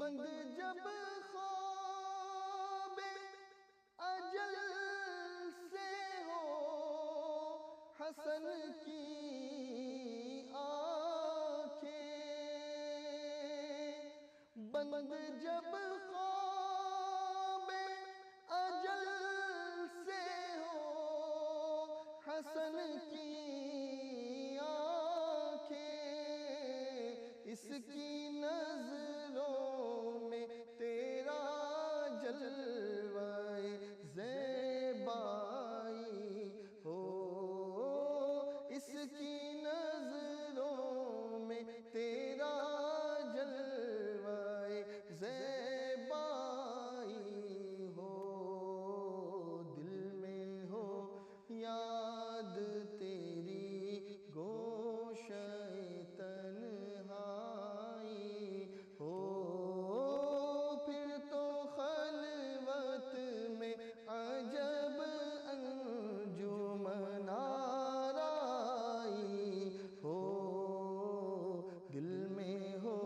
बंद जब ख्वाब अजल से हो हसन की आंखें, बंद जब ख्वाब अजल से हो हसन की आंखें, इसकी नजरों में तेरा जलवाए ज़ेबाई हो, इसकी नजरों में तेरा जलवाए ज़ेबाई हो, दिल में हो याद तेरी गोशे तन्हाई हो, फिर तो खलवत में अजब अंजुमन आराई हो, दिल में हो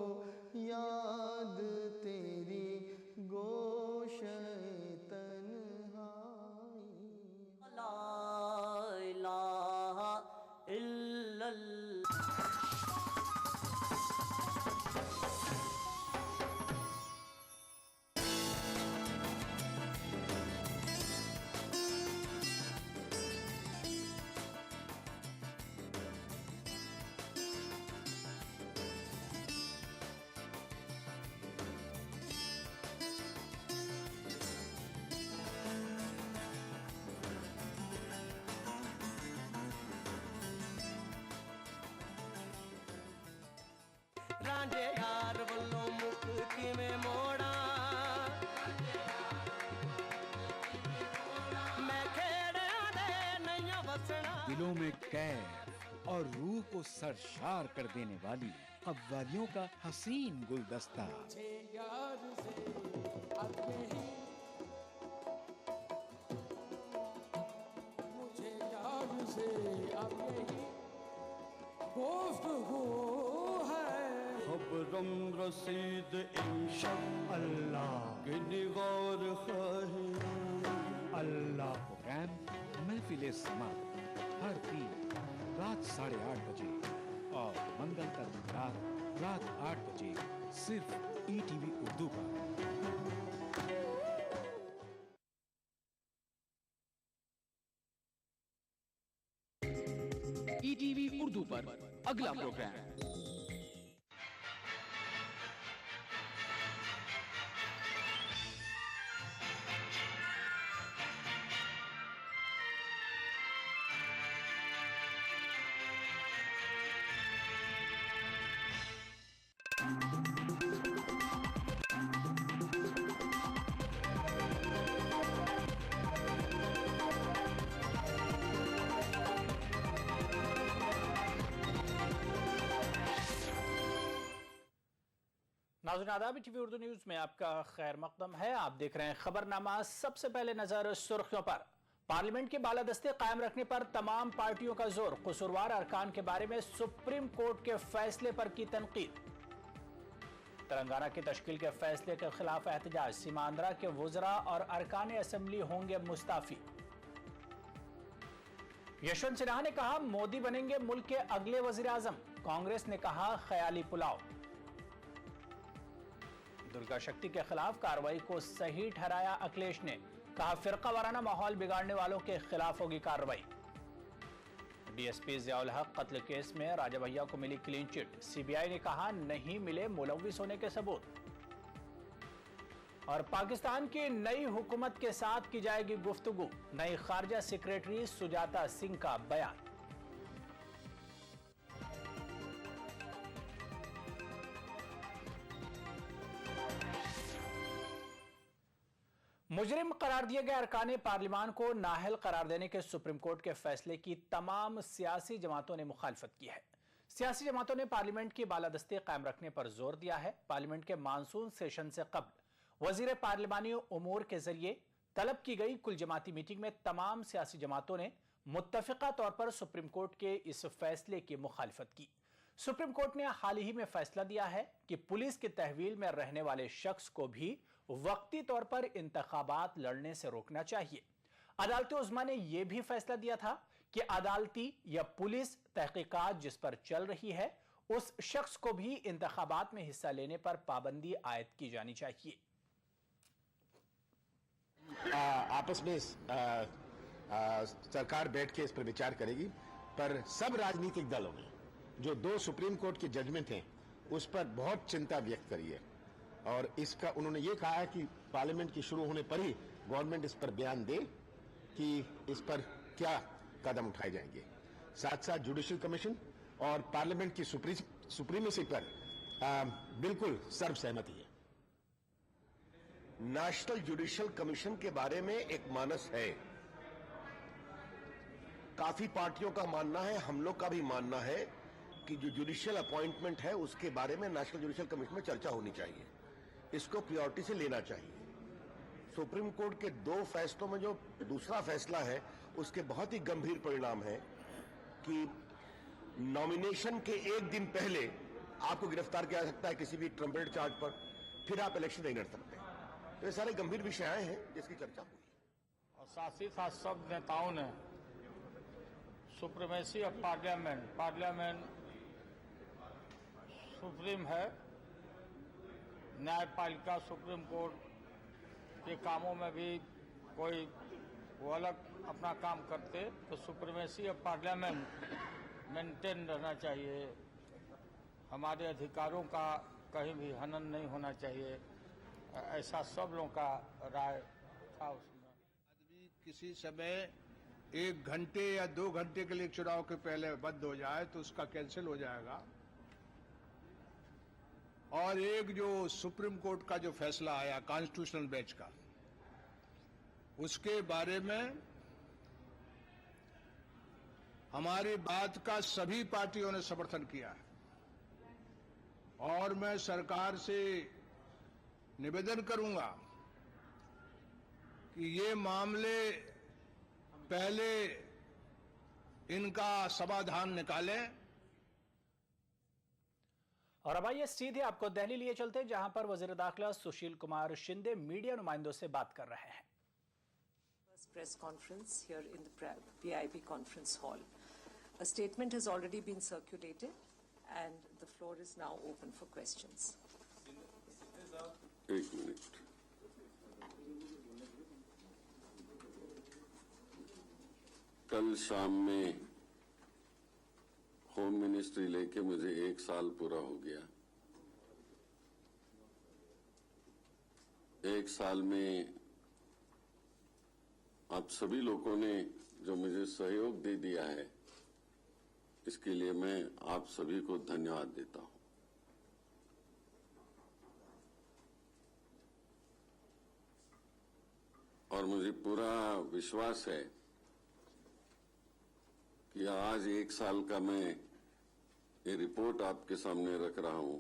याद तेरी गोशे तन्हाई। ला इलाहा इल्लल्लाह। रांझे यार वल्लों मुख किवें मोड़ा, मैं खेड़ियां दे नैया वसना। दिलों में कैफ और रूह को सरशार कर देने वाली कव्वालियों का हसीन गुलदस्ता। मुझे यार से अब यही, मुझे यार से अब यही गुफ्तगू है। खबरम रसीद इंशाअल्लाह के निगार ख़ाही अल्लाह प्रोग्राम महफिले समा हर दिन रात 8:30 बजे और मंगल तक रात 8 बजे सिर्फ ETV उर्दू पर। ETV उर्दू पर अगला प्रोग्राम नाज़रीन आदाब, ETV उर्दू न्यूज में आपका खैर मकदम है। आप देख रहे हैं खबरनामा। सबसे पहले नजर सुर्खियों पर। पार्लियामेंट के बालादस्ते कायम रखने पर तमाम पार्टियों का जोर। कसूरवार अरकान के बारे में सुप्रीम कोर्ट के फैसले पर की तनकीद। तेलंगाना की तश्कील के फैसले के खिलाफ एहतजाज। सीमांध्रा के वुज़रा और अरकान असेंबली होंगे मुस्ताफी। यशवंत सिन्हा ने कहा मोदी बनेंगे मुल्क के अगले वजीर आजम। कांग्रेस ने कहा ख्याली पुलाव। दुर्गा शक्ति के खिलाफ कार्रवाई को सही ठहराया अखिलेश ने। कहा फिरका वाराना माहौल बिगाड़ने वालों के खिलाफ होगी कार्रवाई। डीएसपी ज़ियाउल हक कत्ल केस में राजा भैया को मिली क्लीन चिट। सीबीआई ने कहा नहीं मिले मुलव्विस होने के सबूत। और पाकिस्तान की नई हुकूमत के साथ की जाएगी गुफ्तगू। नई खारजा सेक्रेटरी सुजाता सिंह का बयान। मुजरिम करार दिए गए अरकान पार्लियामान को नाअहल करार देने के सुप्रीम कोर्ट के फैसले की तमाम सियासी जमातों ने मुखालफत की है। सियासी जमातों ने पार्लियामेंट की बालादस्ती कायम रखने पर जोर दिया है। पार्लियामेंट के मानसून सेशन से कबल वजीर पार्लिमानी उमूर के जरिए तलब की गई कुल जमाती मीटिंग में तमाम सियासी जमातों ने मुत्तफिका तौर पर सुप्रीम कोर्ट के इस फैसले की मुखालफत की। सुप्रीम कोर्ट ने हाल ही में फैसला दिया है कि पुलिस के तहवील में रहने वाले शख्स को भी वक्ती तौर पर इंतखाबात लड़ने से रोकना चाहिए। अदालत उज़्मा ने यह भी फैसला दिया था कि अदालती या पुलिस तहकीकात जिस पर चल रही है उस शख्स को भी इंतखाबात में हिस्सा लेने पर पाबंदी आयद की जानी चाहिए। आपस में सरकार बैठ के इस पर विचार करेगी, पर सब राजनीतिक दलों ने जो 2 सुप्रीम कोर्ट के जजमेंट हैं उस पर बहुत चिंता व्यक्त करी है और इसका उन्होंने ये कहा है कि पार्लियामेंट की शुरू होने पर ही गवर्नमेंट इस पर बयान दे कि इस पर क्या कदम उठाए जाएंगे। साथ साथ जुडिशियल कमीशन और पार्लियामेंट की सुप्रीमेसी पर बिल्कुल सर्वसहमति है। नेशनल जुडिशियल कमीशन के बारे में एक मानस है, काफी पार्टियों का मानना है, हम लोग का भी मानना है कि जो जुडिशियल अपॉइंटमेंट है उसके बारे में नेशनल जुडिशियल कमीशन में चर्चा होनी चाहिए, इसको प्रायोरिटी से लेना चाहिए। सुप्रीम कोर्ट के 2 फैसलों में जो दूसरा फैसला है उसके बहुत ही गंभीर परिणाम है कि नॉमिनेशन के 1 दिन पहले आपको गिरफ्तार किया जा सकता है किसी भी ट्रम्पेटेड चार्ज पर, फिर आप इलेक्शन नहीं लड़ सकते। तो ये सारे गंभीर विषय आए हैं जिसकी चर्चा हुई। और साथ ही साथ सब नेताओं ने सुप्रीमेसी ऑफ पार्लियामेंट सुप्रीम है, न्यायपालिका सुप्रीम कोर्ट के कामों में भी कोई वो अलग अपना काम करते तो सुप्रीमेसी ऑफ पार्लियामेंट मेंटेन रहना चाहिए। हमारे अधिकारों का कहीं भी हनन नहीं होना चाहिए, ऐसा सब लोगों का राय था उसमें। आदमी किसी समय 1 घंटे या 2 घंटे के लिए चुनाव के पहले बंद हो जाए तो उसका कैंसिल हो जाएगा। और एक जो सुप्रीम कोर्ट का जो फैसला आया कॉन्स्टिट्यूशनल बेंच का, उसके बारे में हमारी बात का सभी पार्टियों ने समर्थन किया है और मैं सरकार से निवेदन करूंगा कि ये मामले पहले इनका समाधान निकालें। और अब आइए सीधे आपको दिल्ली लिए चलते हैं, जहां पर वजीर दाखिला सुशील कुमार शिंदे मीडिया नुमाइंदों से बात कर रहे हैं। Press conference here in the VIP conference hall. A statement has already been circulated and the floor is now open for questions. एक मिनट, कल शाम में होम मिनिस्ट्री लेके मुझे 1 साल पूरा हो गया। 1 साल में आप सभी लोगों ने जो मुझे सहयोग दे दिया है, इसके लिए मैं आप सभी को धन्यवाद देता हूं। और मुझे पूरा विश्वास है कि आज 1 साल का मैं ये रिपोर्ट आपके सामने रख रहा हूं,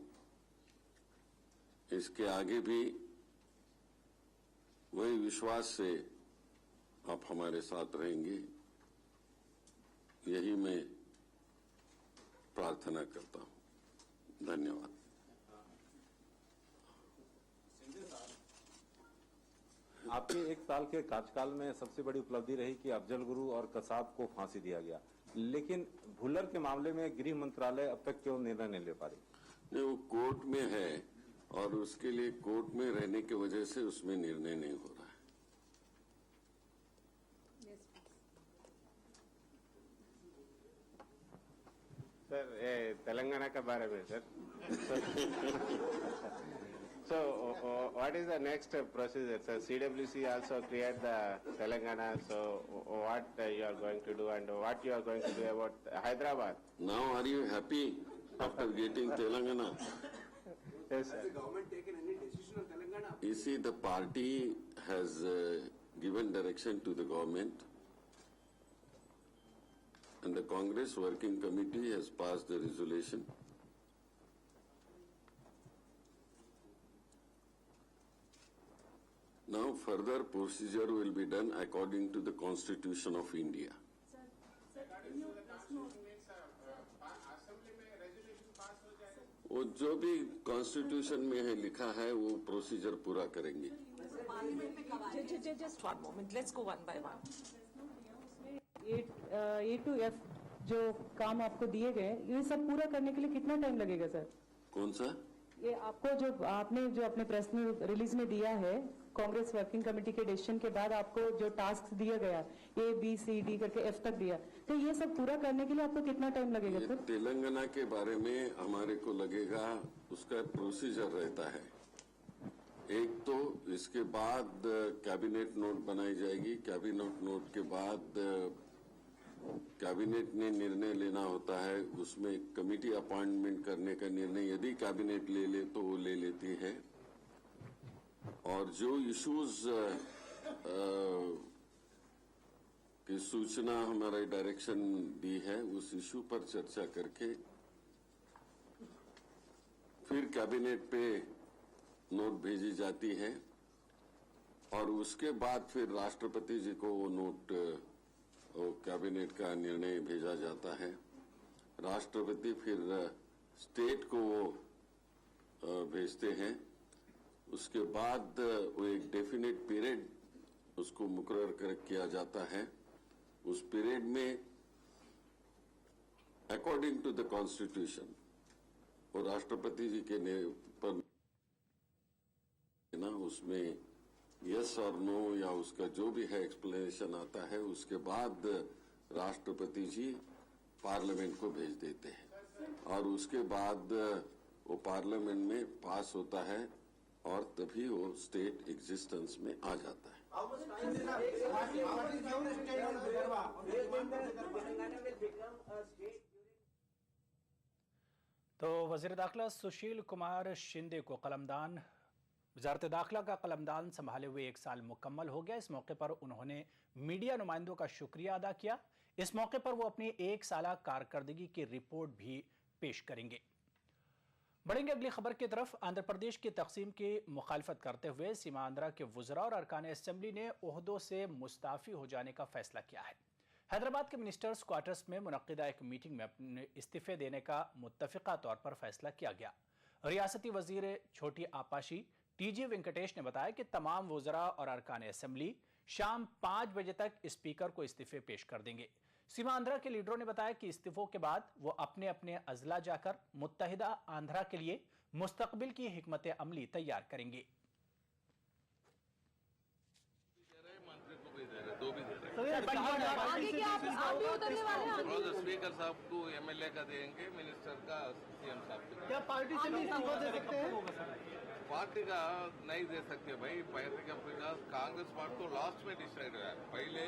इसके आगे भी वही विश्वास से आप हमारे साथ रहेंगे, यही मैं प्रार्थना करता हूं। धन्यवाद। आपके 1 साल के कार्यकाल में सबसे बड़ी उपलब्धि रही कि अफजल गुरु और कसाब को फांसी दिया गया, लेकिन भुल्लर के मामले में गृह मंत्रालय अब तक क्यों निर्णय नहीं ले पा रही? नहीं, वो कोर्ट में है और उसके लिए कोर्ट में रहने की वजह से उसमें निर्णय नहीं हो रहा है। सर, तेलंगाना के बारे में sir so what is the next procedure? So CWC also create the Telangana, so what you are going to do and what you are going to do about Hyderabad? Now are you happy after getting Telangana? Yes, sir. Has the government taken any decision on Telangana? You see, the party has given direction to the government and the Congress Working Committee has passed the resolution. Now further procedure will be done according to the Constitution of India. Sir, in your press note, Assembly में resolution वो जो भी constitution में है लिखा है वो procedure पूरा करेंगे। Just one moment. Let's go one by one. A to F जो काम आपको दिए गए, ये सब पूरा करने के लिए कितना टाइम लगेगा सर? कौन सा? ये आपको जो आपने अपने प्रेस रिलीज में दिया है, कांग्रेस वर्किंग कमेटी के डिसीजन के बाद आपको जो टास्क दिया गया ABCD करके F तक दिया, तो ये सब पूरा करने के लिए आपको कितना टाइम लगेगा सर? तेलंगाना के बारे में हमारे को लगेगा, उसका प्रोसीजर रहता है। एक तो इसके बाद कैबिनेट नोट बनाई जाएगी, कैबिनेट नोट के बाद कैबिनेट ने निर्णय लेना होता है, उसमें कमेटी अपॉइंटमेंट करने का निर्णय यदि कैबिनेट ले ले तो वो ले लेती है। और जो इश्यूज की सूचना हमारा डायरेक्शन दी है उस इश्यू पर चर्चा करके फिर कैबिनेट पे नोट भेजी जाती है और उसके बाद फिर राष्ट्रपति जी को वो नोट कैबिनेट का निर्णय भेजा जाता है। राष्ट्रपति फिर स्टेट को वो भेजते हैं। उसके बाद वो एक डेफिनेट पीरियड उसको मुकर्रर कर किया जाता है। उस पीरियड में अकॉर्डिंग टू द कॉन्स्टिट्यूशन वो राष्ट्रपति जी के पर ना उसमें यस और नो या उसका जो भी है एक्सप्लेनेशन आता है, उसके बाद राष्ट्रपति जी पार्लियामेंट को भेज देते हैं और उसके बाद वो पार्लियामेंट में पास होता है और तभी वो स्टेट एग्जिस्टेंस में आ जाता है। तो वज़ीर दाखिला सुशील कुमार शिंदे को कलमदान वजारत दाखिला का कलमदान संभाले हुए 1 साल मुकम्मल हो गया। इस मौके पर उन्होंने मीडिया नुमाइंदों का शुक्रिया अदा किया। इस मौके पर वो अपनी 1 साला कारकर्दगी की रिपोर्ट भी पेश करेंगे। बढ़ेंगे अगली खबर की तरफ। आंध्र प्रदेश की तकसीम की मुखालफत करते हुए सीमांध्रा के वुज़रा और अरकान असेंबली ने ओहदों से मुस्ताफ़ी हो जाने का फैसला किया है। हैदराबाद के मिनिस्टर्स क्वार्टर्स में मुनक्किदा एक मीटिंग में अपने इस्तीफे देने का मुत्तफ़िका तौर पर फैसला किया गया। रियासती वजीर छोटी आपाशी TG वेंकटेश ने बताया कि तमाम वुज़रा और अरकान असेंबली शाम 5 बजे तक स्पीकर को इस्तीफे पेश कर देंगे। सीमांध्रा के लीडरों ने बताया कि इस्तीफों के बाद वो अपने अपने अजला जाकर मुत्तहिदा आंध्रा के लिए मुस्तकबिल की हिकमत अमली तैयार करेंगे। स्पीकर साहब को MLA का देंगे, मिनिस्टर का CM साहब को। क्या पार्टी से भी इस्तीफा दे सकते हैं? पार्टी का नहीं दे सकते भाई। पार्टी का कांग्रेस पार्टी तो लास्ट में डिसाइड हुआ है। पहले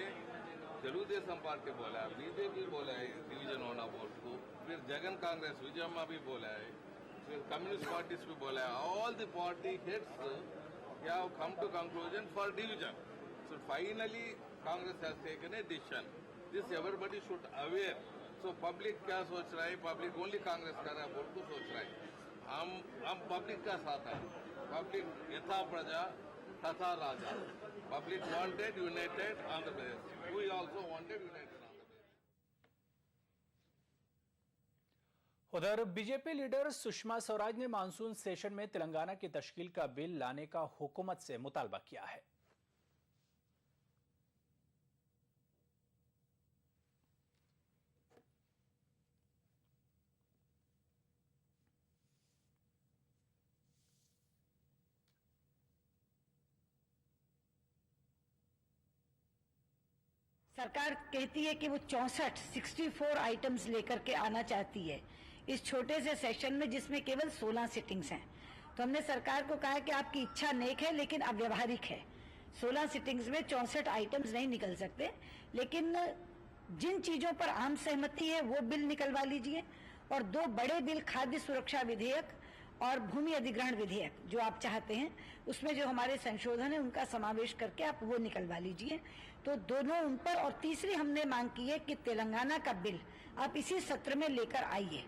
तेलुगुदेशम पार्टी बोला है, BJP बोला है डिवीजन होना बोर्ड को, फिर जगन कांग्रेस विजयम्मा भी बोला है, फिर कम्युनिस्ट पार्टीज भी बोला है। All the party heads have come to conclusion for division. So finally Congress has taken a decision. This everybody should aware. So public क्या सोच रहा है? Public only कांग्रेस कर रहा है बोर्ड को सोच रहा है। हम पब्लिक का साथ है। पब्लिक यथा प्रजा तथा राजा। Public wanted united Andhra Pradesh. We also wanted united Andhra Pradesh. उधर बीजेपी लीडर सुषमा स्वराज ने मानसून सेशन में तेलंगाना की तश्कील का बिल लाने का हुकूमत से मुतालबा किया है। सरकार कहती है कि वो 64 आइटम्स लेकर के आना चाहती है इस छोटे से सेशन में, जिसमें केवल 16 सिटिंग्स हैं। तो हमने सरकार को कहा कि आपकी इच्छा नेक है लेकिन अव्यवहारिक है। 16 सिटिंग्स में 64 आइटम्स नहीं निकल सकते, लेकिन जिन चीजों पर आम सहमति है वो बिल निकलवा लीजिए और 2 बड़े बिल, खाद्य सुरक्षा विधेयक और भूमि अधिग्रहण विधेयक जो आप चाहते हैं, उसमें जो हमारे संशोधन है उनका समावेश करके आप वो निकलवा लीजिए। तो दोनों उन पर, और तीसरी हमने मांग की है कि तेलंगाना का बिल आप इसी सत्र में लेकर आइए,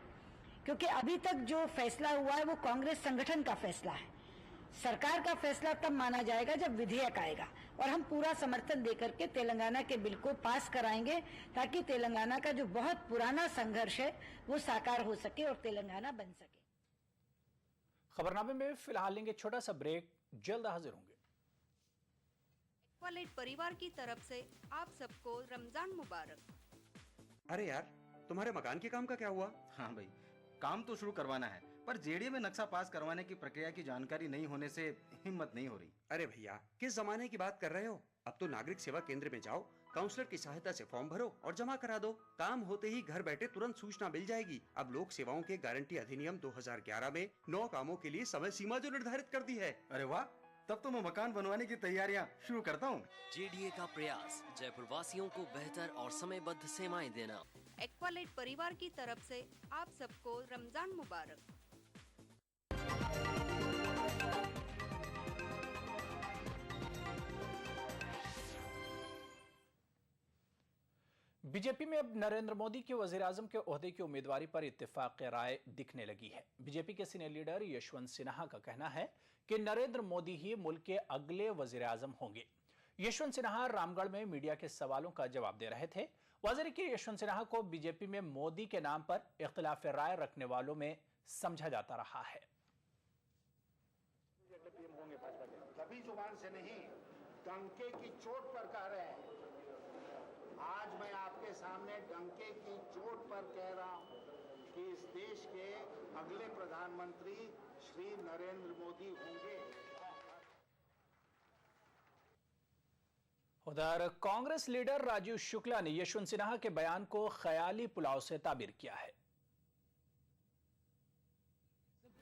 क्योंकि अभी तक जो फैसला हुआ है वो कांग्रेस संगठन का फैसला है। सरकार का फैसला तब माना जाएगा जब विधेयक आएगा, और हम पूरा समर्थन देकर के तेलंगाना के बिल को पास कराएंगे ताकि तेलंगाना का जो बहुत पुराना संघर्ष है वो साकार हो सके और तेलंगाना बन सके। खबरनामे में फिलहाल लेंगे छोटा सा ब्रेक, जल्द हाजिर होंगे। एक्वालाइट परिवार की तरफ से आप सबको रमजान मुबारक। अरे यार, तुम्हारे मकान के काम का क्या हुआ? हाँ भाई, काम तो शुरू करवाना है, पर जेडीए में नक्शा पास करवाने की प्रक्रिया की जानकारी नहीं होने से हिम्मत नहीं हो रही। अरे भैया, किस जमाने की बात कर रहे हो? अब तो नागरिक सेवा केंद्र में जाओ, काउंसलर की सहायता से फॉर्म भरो और जमा करा दो। काम होते ही घर बैठे तुरंत सूचना मिल जाएगी। अब लोक सेवाओं के गारंटी अधिनियम 2011 में 9 कामों के लिए समय सीमा जो निर्धारित कर दी है। अरे वाह, तब तो मैं मकान बनवाने की तैयारियां शुरू करता हूँ। जेडीए का प्रयास जयपुर वासियों को बेहतर और समयबद्ध सेवाएं देना। एक्वालाइट परिवार की तरफ से आप सबको रमजान मुबारक। बीजेपी में अब नरेंद्र मोदी के वजीर-आजम के ओहदे की उम्मीदवारी पर इत्तेफाक राय दिखने लगी है। बीजेपी के सीनियर लीडर यशवंत सिन्हा का कहना है कि नरेंद्र मोदी ही मुल्क के अगले वजीर-आजम होंगे। यशवंत सिन्हा रामगढ़ में मीडिया के सवालों का जवाब दे रहे थे। वजीर के यशवंत सिन्हा को बीजेपी में मोदी के नाम पर इख्तिलाफ राय रखने वालों में समझा जाता रहा है। कभी जुबान से नहीं, डंके की चोट पर कह रहे हैं। आज मैं आपके सामने डंके की चोट पर कह रहा हूं कि इस देश के अगले प्रधानमंत्री श्री नरेंद्र मोदी होंगे। उधर कांग्रेस लीडर राजीव शुक्ला ने यशवंत सिन्हा के बयान को ख्याली पुलाव से ताबीर किया है।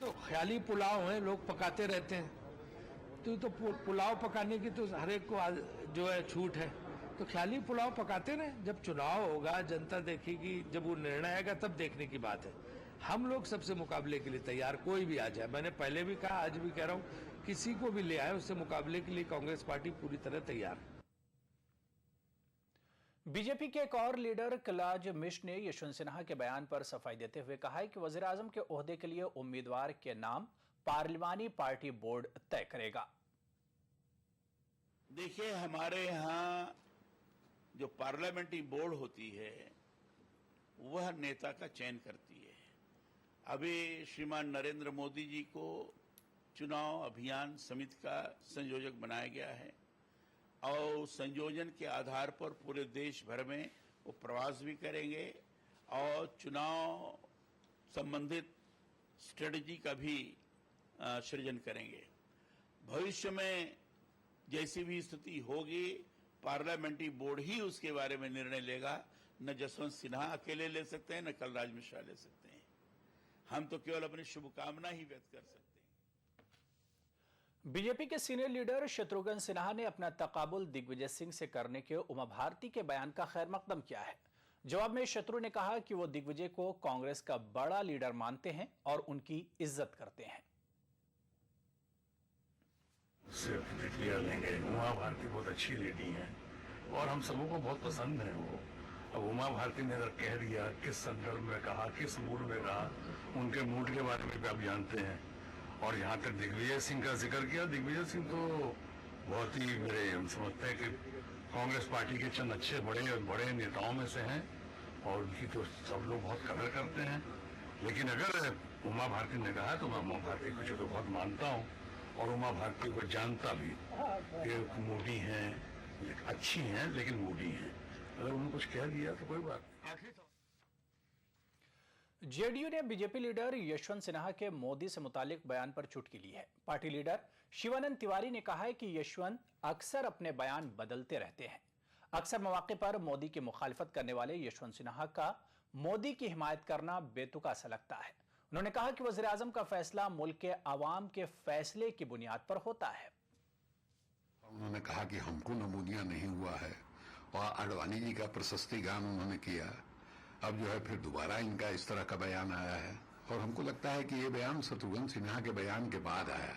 तो ख्याली पुलाव है, लोग पकाते रहते हैं, तो पुलाव पकाने की तो हर एक को जो है छूट है, तो ख्याली पुलाव पकाते रहे। जब चुनाव होगा, जनता देखेगी, जब वो निर्णय आएगा तब देखने की बात है। हम लोग सबसे मुकाबले के लिए तैयार, कोई भी आ जाए। मैंने पहले भी कहा, आज भी कह रहा हूं, किसी को भी ले आए, उससे मुकाबले के लिए कांग्रेस पार्टी पूरी तरह तैयार है। बीजेपी के एक और लीडर कलाज मिश्र ने यशवंत सिन्हा के बयान पर सफाई देते हुए कहा है कि वजीर आजम के ओहदे के लिए उम्मीदवार के नाम पार्लिमानी पार्टी बोर्ड तय करेगा। देखिए, हमारे यहाँ जो पार्लियामेंट्री बोर्ड होती है वह नेता का चयन करती है। अभी श्रीमान नरेंद्र मोदी जी को चुनाव अभियान समिति का संयोजक बनाया गया है और संयोजन के आधार पर पूरे देश भर में वो प्रवास भी करेंगे और चुनाव संबंधित स्ट्रेटजी का भी सृजन करेंगे। भविष्य में जैसी भी स्थिति होगी, पार्लियामेंट्री बोर्ड ही उसके बारे में निर्णय लेगा। न जसवंत सिन्हा अकेले ले सकते हैं, न कलराज मिश्रा ले सकते हैं। हम तो केवल अपनी शुभकामना ही व्यक्त कर सकते हैं। बीजेपी के सीनियर लीडर शत्रुघ्न सिन्हा ने अपना तकाबुल दिग्विजय सिंह से करने के उमा भारती के बयान का खैर मकदम किया है। जवाब में शत्रु ने कहा कि वो दिग्विजय को कांग्रेस का बड़ा लीडर मानते हैं और उनकी इज्जत करते हैं। सिर्फ क्लियर लेंगे, उमा भारती बहुत अच्छी लेडी हैं और हम सबों को बहुत पसंद है वो। अब उमा भारती ने अगर कह दिया, किस संदर्भ में कहा, किस मूड में कहा, उनके मूड के बारे में भी आप जानते हैं। और यहाँ तक दिग्विजय सिंह का जिक्र किया, दिग्विजय सिंह तो बहुत ही मेरे, हम समझते हैं कि कांग्रेस पार्टी के चंद अच्छे बड़े नेताओं में से हैं और उनकी तो सब लोग बहुत कदर करते हैं। लेकिन अगर उमा भारती ने कहा तो मैं उमा भारती को तो बहुत मानता हूँ और उमा भारती को जानता भी कि मूडी हैं, अच्छी हैं लेकिन मूडी हैं। अगर उन्होंने कुछ कह दिया तो कोई बात नहीं। जेडीयू ने बीजेपी लीडर यशवंत सिन्हा के मोदी से मुतालिक बयान पर चुटकी ली है। पार्टी लीडर शिवानंद तिवारी ने कहा है कि यशवंत अक्सर अपने बयान बदलते रहते हैं। अक्सर मौके पर मोदी की मुखालिफत करने वाले यशवंत सिन्हा का मोदी की हिमायत करना बेतुका सा लगता है। उन्होंने कहा कि वज़ीर आज़म का फैसला मुल्क के अवाम के फैसले की बुनियाद पर होता है। उन्होंने कहा कि हमको नमूदिया नहीं हुआ है और आडवाणी जी का प्रशस्ति गान उन्होंने किया। अब जो है फिर दोबारा इनका इस तरह का बयान आया है और हमको लगता है कि ये बयान शत्रुघ्न सिन्हा के बयान के बाद आया।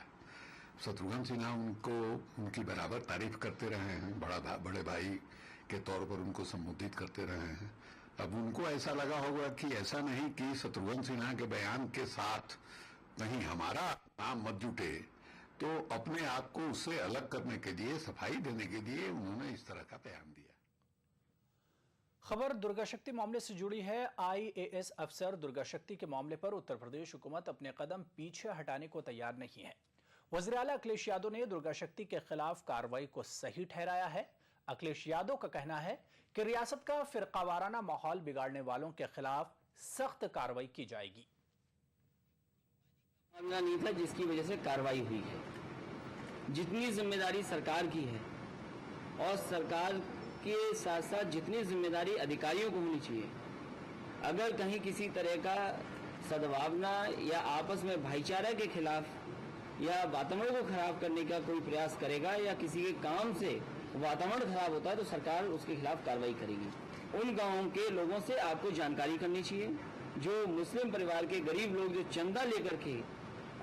शत्रुघ्न सिन्हा उनको उनकी बराबर तारीफ करते रहे हैं, बड़े भाई के तौर पर उनको संबोधित करते रहे हैं। अब उनको ऐसा लगा होगा कि ऐसा नहीं कि शत्रुघ्न सिन्हा के बयान के साथ कहीं हमारा नाम मत जुटे, तो अपने आप को उससे अलग करने के लिए, सफाई देने के लिए उन्होंने इस तरह का बयान दिया। खबर दुर्गा शक्ति मामले से जुड़ी है। IAS अफसर दुर्गा शक्ति के मामले पर उत्तर प्रदेश हुकूमत अपने कदम पीछे हटाने को तैयार नहीं है। वज़ीर आला अखिलेश यादव ने दुर्गा शक्ति के खिलाफ कार्रवाई को सही ठहराया है। अखिलेश यादव का कहना है कि रियासत का फिरकावाराना माहौल बिगाड़ने वालों के खिलाफ सख्त कार्रवाई की जाएगी। मामला नहीं था जिसकी वजह से कार्रवाई हुई है। जितनी जिम्मेदारी सरकार की है और सरकार के साथ साथ जितनी जिम्मेदारी अधिकारियों को होनी चाहिए, अगर कहीं किसी तरह का सद्भावना या आपस में भाईचारा के खिलाफ या वातावरण को खराब करने का कोई प्रयास करेगा या किसी के काम से वातावरण खराब होता है तो सरकार उसके खिलाफ कार्रवाई करेगी। उन गांवों के लोगों से आपको जानकारी करनी चाहिए। जो मुस्लिम परिवार के गरीब लोग जो चंदा लेकर के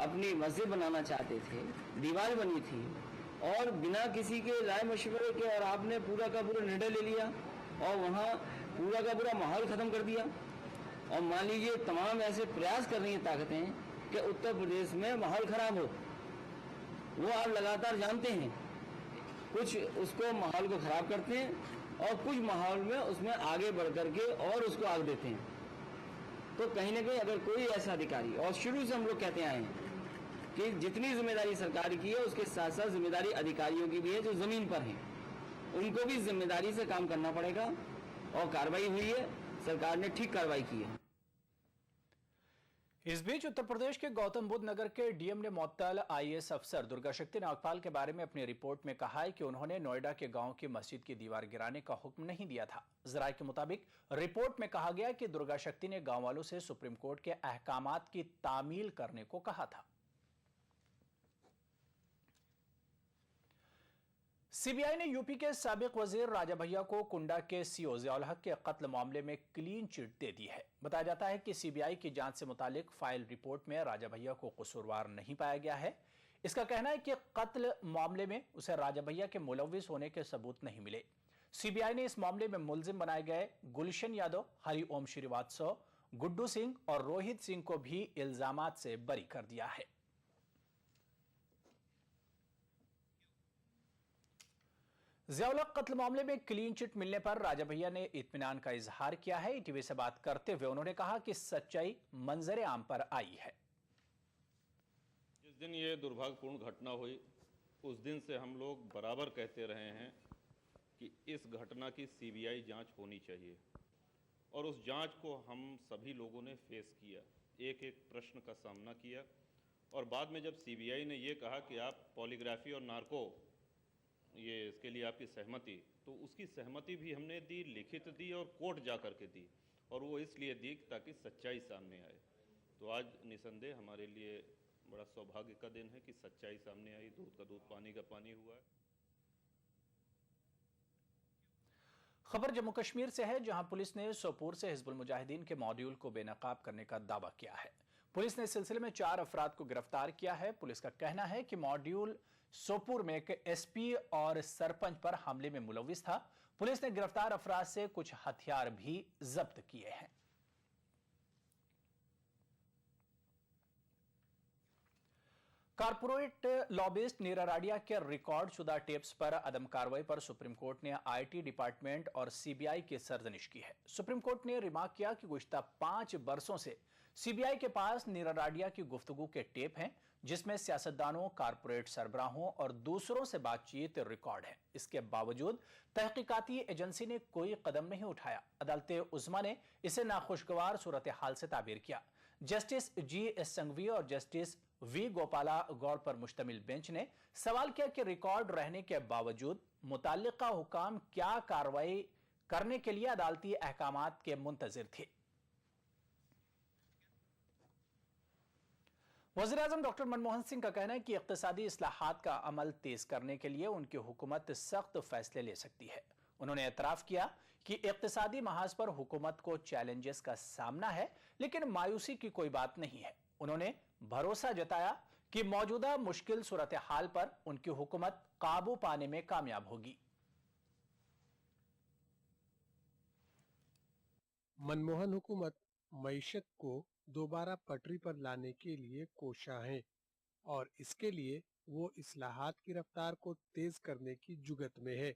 अपनी मस्जिद बनाना चाहते थे, दीवार बनी थी और बिना किसी के राय मशवरे के और आपने पूरा का पूरा निर्णय ले लिया और वहाँ पूरा का पूरा माहौल खत्म कर दिया। और मान लीजिए तमाम ऐसे प्रयास कर रही हैं ताकतें कि उत्तर प्रदेश में माहौल खराब हो, वो आप लगातार जानते हैं। कुछ उसको माहौल को खराब करते हैं और कुछ माहौल में उसमें आगे बढ़ करके और उसको आग देते हैं। तो कहीं ना कहीं अगर कोई ऐसा अधिकारी, और शुरू से हम लोग कहते आए हैं कि जितनी जिम्मेदारी सरकार की है उसके साथ साथ जिम्मेदारी अधिकारियों की भी है जो जमीन पर हैं, उनको भी जिम्मेदारी से काम करना पड़ेगा। और कार्रवाई हुई है, सरकार ने ठीक कार्रवाई की है। इस बीच उत्तर प्रदेश के गौतम बुद्ध नगर के डीएम ने मुअत्तल IAS अफसर दुर्गा शक्ति नागपाल के बारे में अपनी रिपोर्ट में कहा है कि उन्होंने नोएडा के गांव की मस्जिद की दीवार गिराने का हुक्म नहीं दिया था। जराये के मुताबिक रिपोर्ट में कहा गया कि दुर्गा शक्ति ने गांव वालों से सुप्रीम कोर्ट के अहकामात की तामील करने को कहा था। सीबीआई ने यूपी के साबिक वजीर राजा भैया को कुंडा के सीओ ज़ियाउल हक के कत्ल मामले में क्लीन चिट दे दी है। बताया जाता है कि सीबीआई की जांच से मुतालिक फाइल रिपोर्ट में राजा भैया को कसूरवार नहीं पाया गया है। इसका कहना है कि कत्ल मामले में उसे राजा भैया के मुलव्विस होने के सबूत नहीं मिले। सीबीआई ने इस मामले में मुलजिम बनाए गए गुलशन यादव, हरिओम श्रीवास्तव, गुड्डू सिंह और रोहित सिंह को भी इल्जामात से बरी कर दिया है। ज़ियाउल हक कत्ल मामले में क्लीन चिट मिलने पर राजा भैया ने इत्मीनान का इजहार किया है। टीवी से बात करते हुए उन्होंने कहा कि सच्चाई मंजरे आम पर आई है। जिस दिन ये दुर्भाग्यपूर्ण घटना हुई उस दिन से हम लोग बराबर कहते रहे हैं कि इस घटना की सीबीआई जांच होनी चाहिए और उस जांच को हम सभी लोगों ने फेस किया, एक एक प्रश्न का सामना किया। और बाद में जब सीबीआई ने ये कहा कि आप पॉलीग्राफी और नार्को ये इसके लिए आपकी सहमति, तो उसकी सहमति भी हमने दी, लिखित दी और कोर्ट जा कर के दी। और वो इसलिए दी ताकि सच्चाई सामने आए। तो आज निसंदेह हमारे लिए बड़ा सौभाग्य का दिन है कि सच्चाई सामने आई, दूध का दूध पानी का पानी हुआ है। खबर जम्मू कश्मीर से है, जहां पुलिस ने सोपोर से हिजबुल मुजाहिदीन के मॉड्यूल को बेनकाब करने का दावा किया है। पुलिस ने इस सिलसिले में 4 अफराद को गिरफ्तार किया है। पुलिस का कहना है कि मॉड्यूल सोपुर में एक एसपी और सरपंच पर हमले में मुलव्विस था। पुलिस ने गिरफ्तार अफराद से कुछ हथियार भी जब्त किए हैं। कारपोरेट लॉबिस्ट नीरा राडिया के रिकॉर्ड शुदा टेप्स पर अदम कार्रवाई पर सुप्रीम कोर्ट ने आईटी डिपार्टमेंट और सीबीआई की सरजनिश की है। सुप्रीम कोर्ट ने रिमार्क किया कि गुज़िश्ता 5 बरसों से सीबीआई के पास नीरा राडिया की गुफ्तगू के टेप हैं, जिसमें सियासतदानों, कारपोरेट सरबराहों और दूसरों से बातचीत रिकॉर्ड है। इसके बावजूद तहकीकाती एजेंसी ने कोई कदम नहीं उठाया। अदालत उज़्मा ने इसे नाखुशगवार सूरत हाल से ताबीर किया। जस्टिस GS संघवी और जस्टिस V गोपाला गौड़ पर मुश्तमिल बेंच ने सवाल किया कि रिकॉर्ड रहने के बावजूद मुताल्लिका हुकाम क्या कार्रवाई करने के लिए अदालती अहकामात के मुंतजिर थे। वज़ीर-ए-आज़म डॉक्टर मनमोहन सिंह का कहना है कि इक़्तिसादी इस्लाहात का अमल तेज करने के लिए उनकी हुकूमत सख्त फैसले ले सकती है। उन्होंने एतराफ़ किया कि इक़्तिसादी महाज पर हुकूमत को चैलेंजेस का सामना है, लेकिन मायूसी की कोई बात नहीं है। उन्होंने भरोसा जताया कि मौजूदा मुश्किल सूरत हाल पर उनकी हुकूमत काबू पाने में कामयाब होगी। मनमोहन हुकूमत मईशत को दोबारा पटरी पर लाने के लिए कोशा है और इसके लिए वो इस्लाहात की रफ्तार को तेज करने की जुगत में है।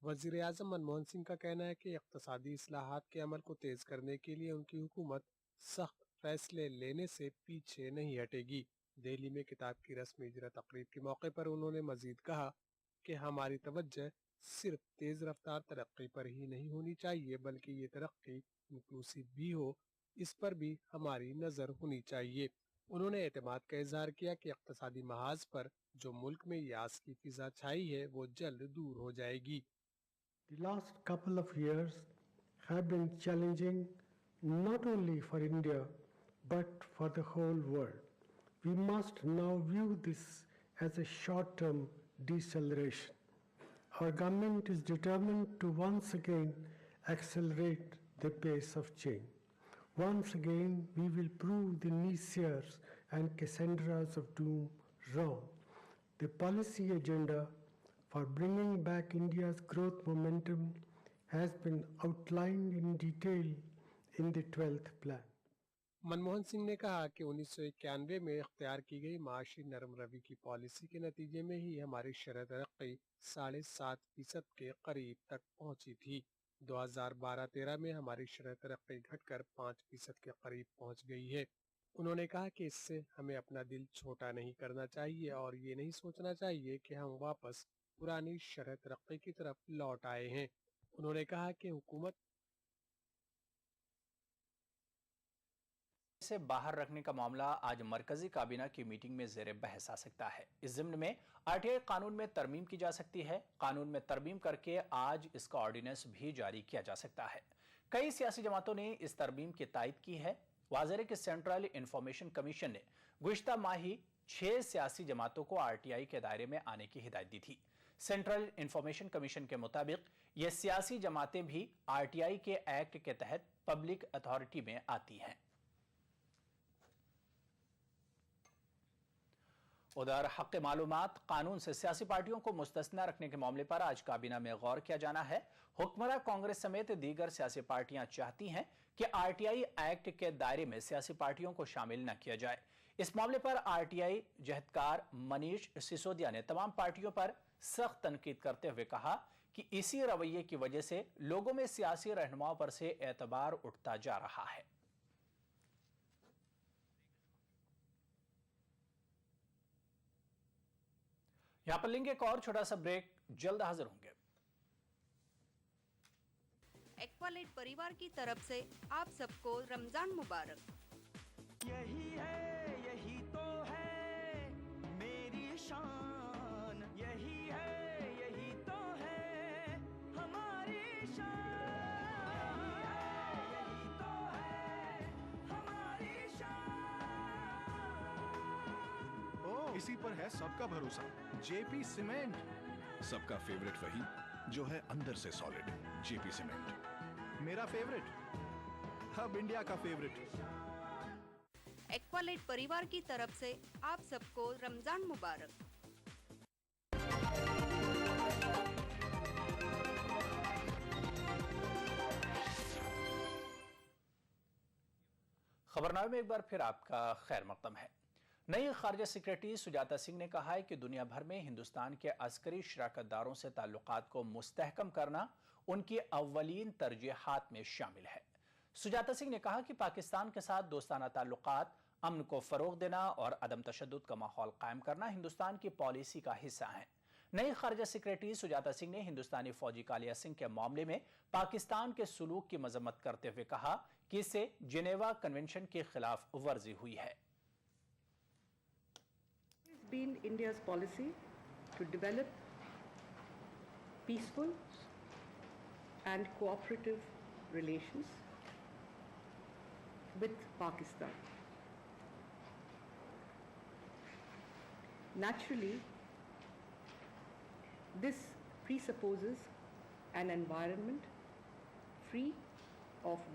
वजीर आजम मनमोहन सिंह का कहना है कि इक्तसादी इस्लाहात के अमल को तेज करने के लिए उनकी हुकूमत सख्त फैसले लेने से पीछे नहीं हटेगी। दिल्ली में किताब की रस्मी इजरा तकरीब के मौके पर उन्होंने मजीद कहा कि हमारी तवज्जो सिर्फ तेज रफ्तार तरक्की पर ही नहीं होनी चाहिए, बल्कि ये तरक्की इंक्लूसिव भी हो, इस पर भी हमारी नजर होनी चाहिए। उन्होंने एतमाद का इजहार किया कि इक्तसादी महाज पर जो मुल्क में यास की फिजा छाई है वो जल्द दूर हो जाएगी। The last couple of years have been challenging not only for India but for the whole world. We must now view this as a short-term deceleration. Our government is determined to once again accelerate the pace of change. Once again, we will prove the naysayers and Cassandras of doom wrong. The policy agenda for bringing back India's growth momentum has been outlined in detail in the 12th plan. Manmohan Singh ने कहा कि 1991 में इख्तियार की गई माशी नरम रवि की पॉलिसी के नतीजे में ही हमारी शरह तरक्की 7.5% के करीब तक पहुंची थी। 2012-13 में हमारी शरह तरक्की घटकर 5% के करीब पहुंच गई है। उन्होंने कहा कि इससे हमें अपना दिल छोटा नहीं करना चाहिए और ये नहीं सोचना चाहिए कि हम वापस पुरानी शरह तरक्की की तरफ लौट आए हैं। उन्होंने कहा कि हुकूमत से बाहर रखने का मामला आज मरकजी काबीना की मीटिंग में ज़ेरे बहस आ सकता है। इस ज़िम्न में आरटीआई कानून में तरमीम की जा सकती है। कानून में तरमीम करके आज इसका ऑर्डिनेंस भी जारी किया जा सकता है। कई सियासी जमातों ने इस तरमीम की तायद की है। वाज़ेह कि सेंट्रल इंफॉर्मेशन कमीशन ने गुज़िश्ता माही 6 सियासी जमातों को आरटीआई के दायरे में आने की हिदायत दी थी। सेंट्रल इंफॉर्मेशन कमीशन के मुताबिक ये सियासी जमातें भी आरटीआई के एक्ट के तहत पब्लिक अथॉरिटी में आती हैं। उधर हक़ मालूमात कानून से सियासी पार्टियों को मुस्तस्ना रखने के मामले पर आज काबीना में गौर किया जाना है। हुक्मरान कांग्रेस समेत दीगर सियासी पार्टियां चाहती हैं कि आरटीआई एक्ट के दायरे में सियासी पार्टियों को शामिल न किया जाए। इस मामले पर आरटीआई जहदकार मनीष सिसोदिया ने तमाम पार्टियों पर सख्त तनकीद करते हुए कहा कि इसी रवैये की वजह से लोगों में सियासी रहनुमाओं पर से एतबार उठता जा रहा है। यहां पर लेंगे एक और छोटा सा ब्रेक, जल्द हाजिर होंगे। एक्वालाइट परिवार की तरफ से आप सबको रमजान मुबारक। यही है, यही तो है मेरी शान, यही है, यही तो है हमारी शान, यही तो है हमारी शान। इसी पर है सबका भरोसा, जेपी सीमेंट। सबका फेवरेट वही जो है अंदर से सॉलिड, जेपी सीमेंट। मेरा फेवरेट, अब इंडिया का फेवरेट। एक्वालाइट परिवार की तरफ से आप सबको रमजान मुबारक। खबरनामे में एक बार फिर आपका खैर मकदम है। नई खारजा सेक्रेटरी सुजाता सिंह ने कहा है कि दुनिया भर में हिंदुस्तान के अस्करी शराकतदारों से ताल्लुकात को मुस्तहकम करना उनकी अव्वलीन तरजीहात में शामिल है। सुजाता सिंह ने कहा कि पाकिस्तान के साथ दोस्ताना ताल्लुकात, अमन को फरोग देना और अदम तशद्दुद का माहौल कायम करना हिंदुस्तान की पॉलिसी का हिस्सा है। नई खारजा सेक्रेटरी सुजाता सिंह ने हिंदुस्तानी फौजी कालिया सिंह के मामले में पाकिस्तान के सुलूक की मजम्मत करते हुए कहा कि इससे जिनेवा कन्वेंशन के खिलाफ वर्जी हुई है। It's been India's policy to develop peaceful and cooperative relations with Pakistan. Naturally, this presupposes an environment free of